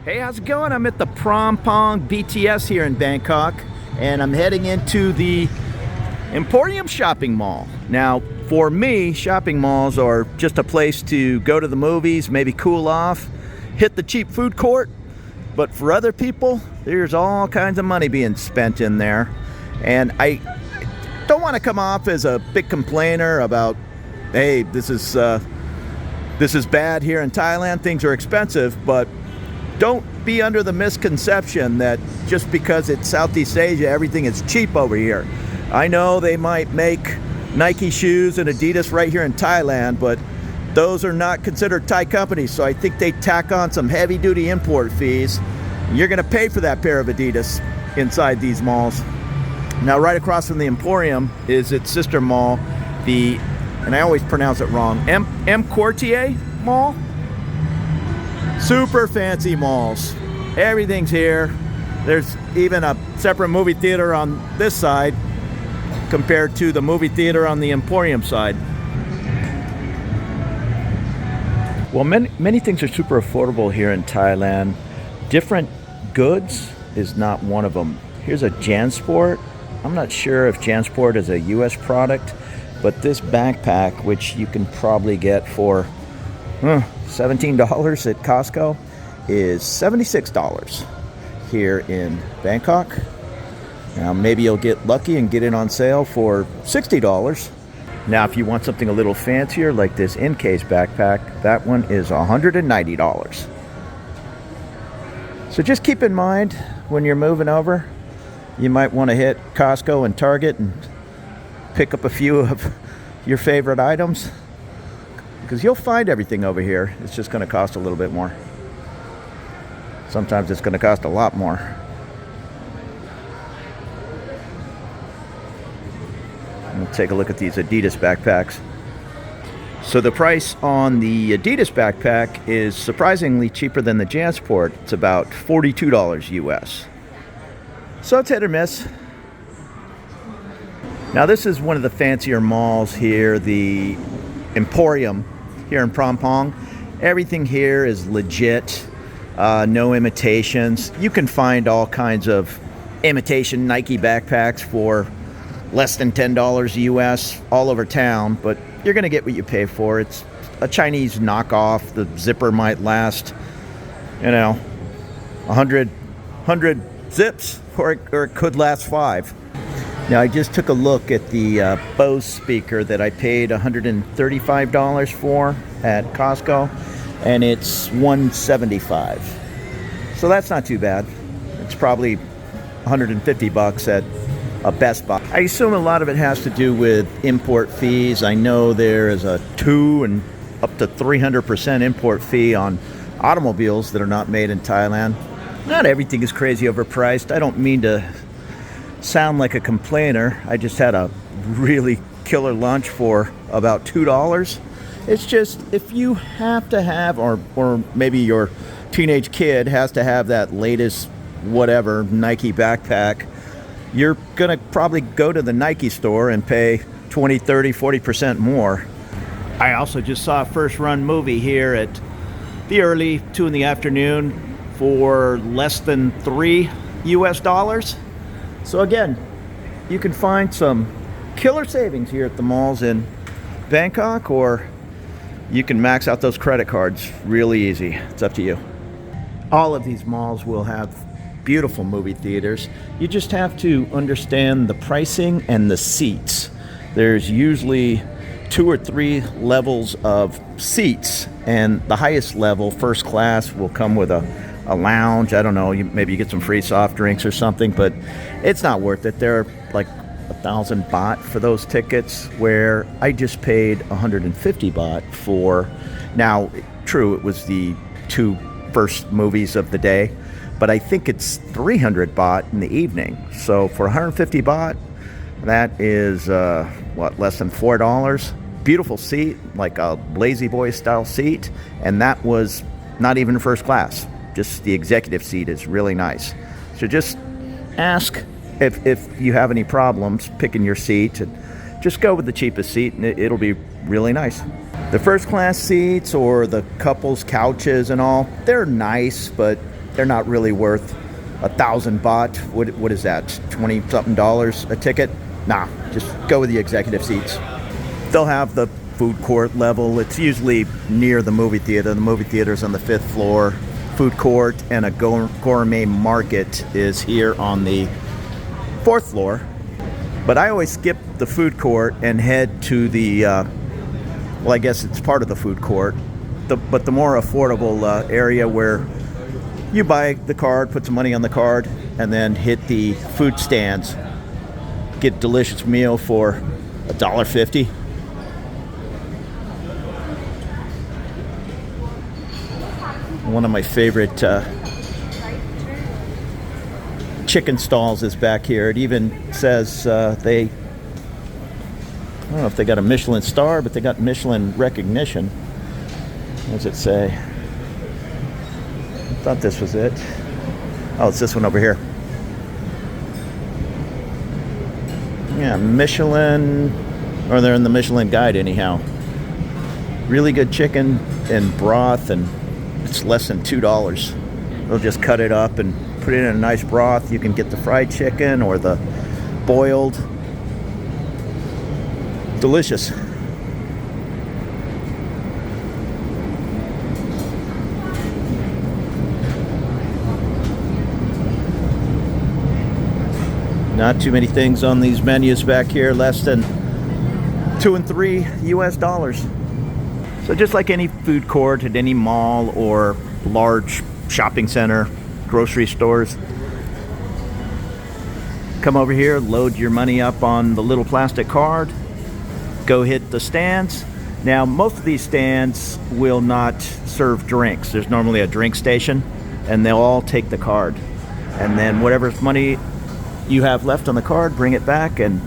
Hey, how's it going? I'm at the Prom Pong BTS here in Bangkok, and I'm heading into the Emporium shopping mall. Now, for me, shopping malls are just a place to go to the movies, maybe cool off, hit the cheap food court. But for other people, there's all kinds of money being spent in there. And I don't want to come off as a big complainer about, hey, this is bad here in Thailand, things are expensive, but don't be under the misconception that just because it's Southeast Asia, everything is cheap over here. I know they might make Nike shoes and Adidas right here in Thailand, but those are not considered Thai companies, so I think they tack on some heavy-duty import fees. You're going to pay for that pair of Adidas inside these malls. Now, right across from the Emporium is its sister mall, and I always pronounce it wrong, M Quartier Mall. Super fancy malls. Everything's here. There's even a separate movie theater on this side compared to the movie theater on the Emporium side. Well, many things are super affordable here in Thailand. Different goods is not one of them. Here's a JanSport. I'm not sure if JanSport is a US product, but this backpack, which you can probably get for $17 at Costco, is $76 here in Bangkok. Now maybe you'll get lucky and get it on sale for $60. Now if you want something a little fancier like this in-case backpack, that one is $190. So just keep in mind when you're moving over, you might want to hit Costco and Target and pick up a few of your favorite items, because you'll find everything over here. It's just going to cost a little bit more. Sometimes it's going to cost a lot more. We'll take a look at these Adidas backpacks. So the price on the Adidas backpack is surprisingly cheaper than the JanSport. It's about $42 US. So it's hit or miss. Now this is one of the fancier malls here, the Emporium here in Prom Pong. Everything here is legit, no imitations. You can find all kinds of imitation Nike backpacks for less than $10 US all over town, but you're gonna get what you pay for. It's a Chinese knockoff. The zipper might last, 100 zips, or it could last 5. Now I just took a look at the Bose speaker that I paid $135 for at Costco, and it's $175. So that's not too bad. It's probably 150 bucks at a Best Buy. I assume a lot of it has to do with import fees. I know there is a 2 and up to 300% import fee on automobiles that are not made in Thailand. Not everything is crazy overpriced. I don't mean to sound like a complainer. I just had a really killer lunch for about $2. It's just, if you have to have, or maybe your teenage kid has to have that latest whatever Nike backpack, you're gonna probably go to the Nike store and pay 20, 30, 40% more. I also just saw a first run movie here at the early 2 in the afternoon for less than $3 US. So again, you can find some killer savings here at the malls in Bangkok, or you can max out those credit cards really easy. It's up to you. All of these malls will have beautiful movie theaters. You just have to understand the pricing and the seats. There's usually 2 or 3 levels of seats, and the highest level, first class, will come with a lounge. I don't know, maybe you get some free soft drinks or something, but it's not worth it. They're like 1,000 baht for those tickets, where I just paid 150 baht for. Now, true, it was the 2 first movies of the day, but I think it's 300 baht in the evening. So for 150 baht, that is less than $4. Beautiful seat, like a lazy boy style seat, and that was not even first class. Just the executive seat is really nice. So just ask if you have any problems picking your seat, and just go with the cheapest seat, and it'll be really nice. The first class seats or the couples couches and all, they're nice, but they're not really worth 1,000 baht. What is that? $20-something a ticket? Nah, just go with the executive seats. They'll have the food court level. It's usually near the movie theater. The movie theater's on the 5th floor. Food court and a gourmet market is here on the 4th floor. But I always skip the food court and head to the, well, I guess it's part of the food court, but the more affordable area where you buy the card, put some money on the card, and then hit the food stands. Get a delicious meal for $1.50. One of my favorite chicken stalls is back here. It even says I don't know if they got a Michelin star, but they got Michelin recognition. What does it say? I thought this was it. Oh, it's this one over here. Yeah, Michelin, or they're in the Michelin guide anyhow. Really good chicken and broth, and it's less than $2. They'll just cut it up and put it in a nice broth. You can get the fried chicken or the boiled. Delicious. Not too many things on these menus back here, less than $2 and $3 US. So just like any food court at any mall or large shopping center, grocery stores, come over here, load your money up on the little plastic card, go hit the stands. Now, most of these stands will not serve drinks. There's normally a drink station, and they'll all take the card. And then whatever money you have left on the card, bring it back and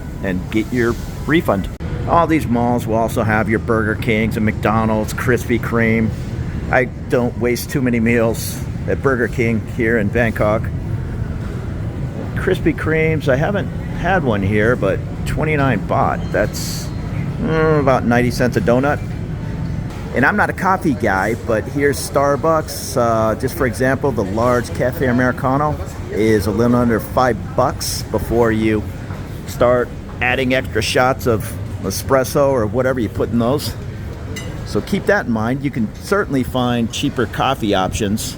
get your refund. All these malls will also have your Burger Kings and McDonald's, Krispy Kreme. I don't waste too many meals at Burger King here in Bangkok. Krispy Kremes, I haven't had one here, but 29 baht. That's about 90 cents a donut. And I'm not a coffee guy, but here's Starbucks. Just for example, the large Cafe Americano is a little under $5 before you start adding extra shots of espresso or whatever you put in those. So keep that in mind. You can certainly find cheaper coffee options.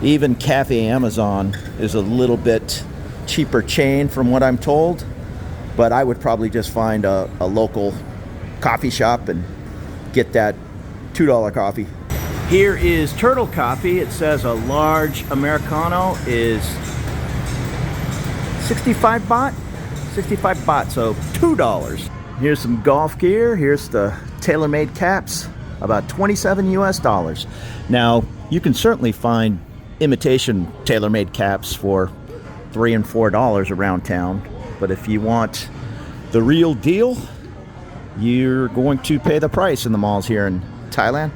Even Cafe Amazon is a little bit cheaper chain from what I'm told, but I would probably just find a local coffee shop and get that $2 coffee. Here is Turtle Coffee. It says a large Americano is 65 baht? 65 baht, so $2. Here's some golf gear. Here's the TaylorMade caps, about 27 US. Now, you can certainly find imitation TaylorMade caps for $3 and $4 around town, but if you want the real deal, you're going to pay the price in the malls here in Thailand.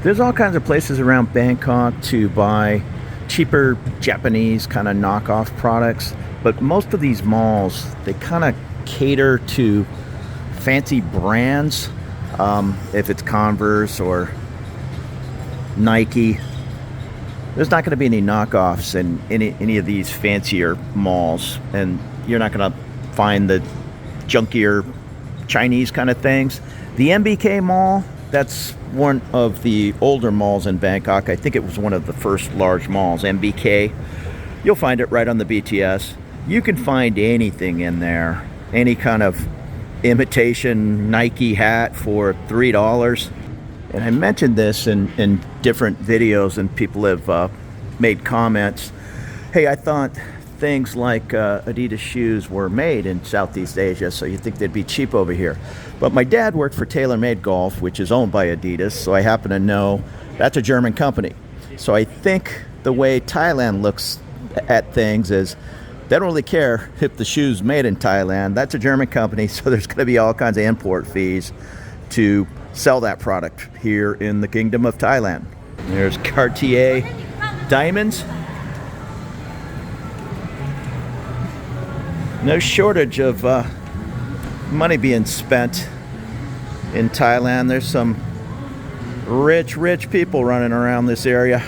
There's all kinds of places around Bangkok to buy cheaper Japanese kind of knockoff products, but most of these malls, they kind of cater to fancy brands. If it's Converse or Nike, there's not going to be any knockoffs in any of these fancier malls, and you're not going to find the junkier Chinese kind of things. The MBK Mall, that's one of the older malls in Bangkok. I think it was one of the first large malls, MBK. You'll find it right on the BTS. You can find anything in there, any kind of imitation Nike hat for $3. And I mentioned this in different videos, and people have made comments. Hey, I thought things like Adidas shoes were made in Southeast Asia, so you think they'd be cheap over here. But my dad worked for TaylorMade Golf, which is owned by Adidas, so I happen to know that's a German company. So I think the way Thailand looks at things is they don't really care if the shoe's made in Thailand. That's a German company, so there's going to be all kinds of import fees to sell that product here in the Kingdom of Thailand. There's Cartier diamonds. No shortage of money being spent in Thailand. There's some rich people running around this area.